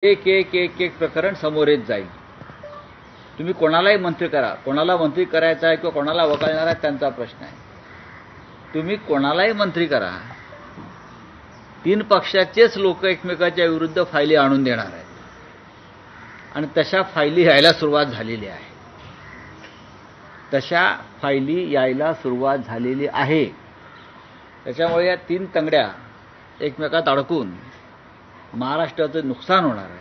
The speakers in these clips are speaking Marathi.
एक एक एक एक प्रकरण समोर येत जाईल. तुम्ही कोणालाही मंत्री करा, कोणाला मंत्री करायचा आहे किंवा कोणाला वगळणार आहे त्यांचा प्रश्न आहे. तुम्ही कोणालाही मंत्री करा, तीन पक्षाचेच लोक एकमेकाच्या विरुद्ध फायली आणून देणार आहेत आणि तशा फायली यायला सुरुवात झालेली आहे. त्याच्यामुळे या तीन तंगड्या एकमेकात अडकून महाराष्ट्राचं नुकसान होणार आहे.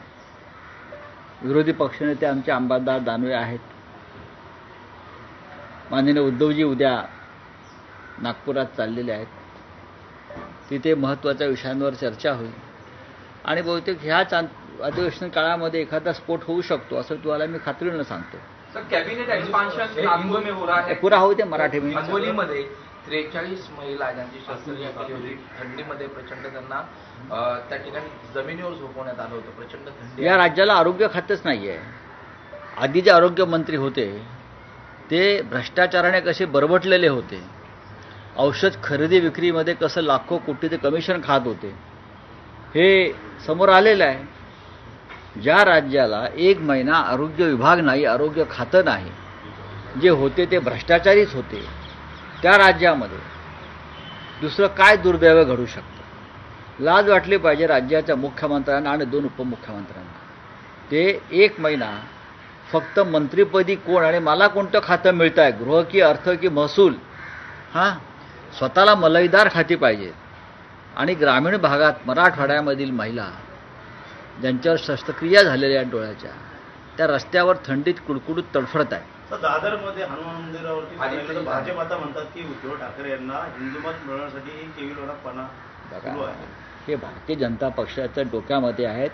विरोधी पक्षनेते आमचे अंबादास दानवे आहेत. माननीय उद्धवजी उद्या नागपुरात चाललेले आहेत. तिथे महत्त्वाच्या विषयांवर चर्चा होईल आणि बहुतेक ह्याच अधिवेशन काळामध्ये एखादा स्फोट होऊ शकतो असं तुम्हाला मी खात्रीनं सांगतो. सर, कैबिनेट एक्सपांशन नागपुर में हो रहा है. पुरा होऊ दे मराठी में. हिंगोलीमध्ये 43 महिला ज्यांची शस्त्रक्रिया केली होती, थंडीमध्ये प्रचंड त्यांना त्या ठिकाणी जमिनीवर झोपवण्यात आलं होतं. प्रचंड थंडी. या राज्याला आरोग्य खातच नाही आहे. आधी जे आरोग्य मंत्री होते ते भ्रष्टाचाराने कसे बरबटलेले होते, औषध खरेदी विक्रीमध्ये कसं लाखो कोटीचे कमिशन खात होते हे समोर आलेलं आहे. ज्या राज्याला एक महिना आरोग्य विभाग नाही, आरोग्य खातं नाही, जे होते ते भ्रष्टाचारीच होते, त्या राज्यामध्ये दुसरं काय दुर्दैव घडू शकतं. लाज वाटली पाहिजे राज्याच्या मुख्यमंत्र्यांना आणि दोन उपमुख्यमंत्र्यांना. ते एक महिना फक्त मंत्रिपदी कोण आणि मला कोणतं खातं मिळतं आहे, गृह की अर्थ की महसूल, स्वतःला मलईदार खाती पाहिजे. आणि ग्रामीण भागात मराठवाड्यामधील महिला ज्यांच्यावर शस्त्रक्रिया झालेल्या आहेत डोळ्याच्या, त्या रस्त्यावर थंडीत कुडकुडूत तडफडत आहे. दादरमध्ये हनुमान मंदिरावरती भाजप आता म्हणतात की उद्धव ठाकरे यांना हिंदुमत मिळवण्यासाठी केविलवाणा सुरू आहे. हे भारतीय जनता पक्षाच्या डोक्यामध्ये आहेत.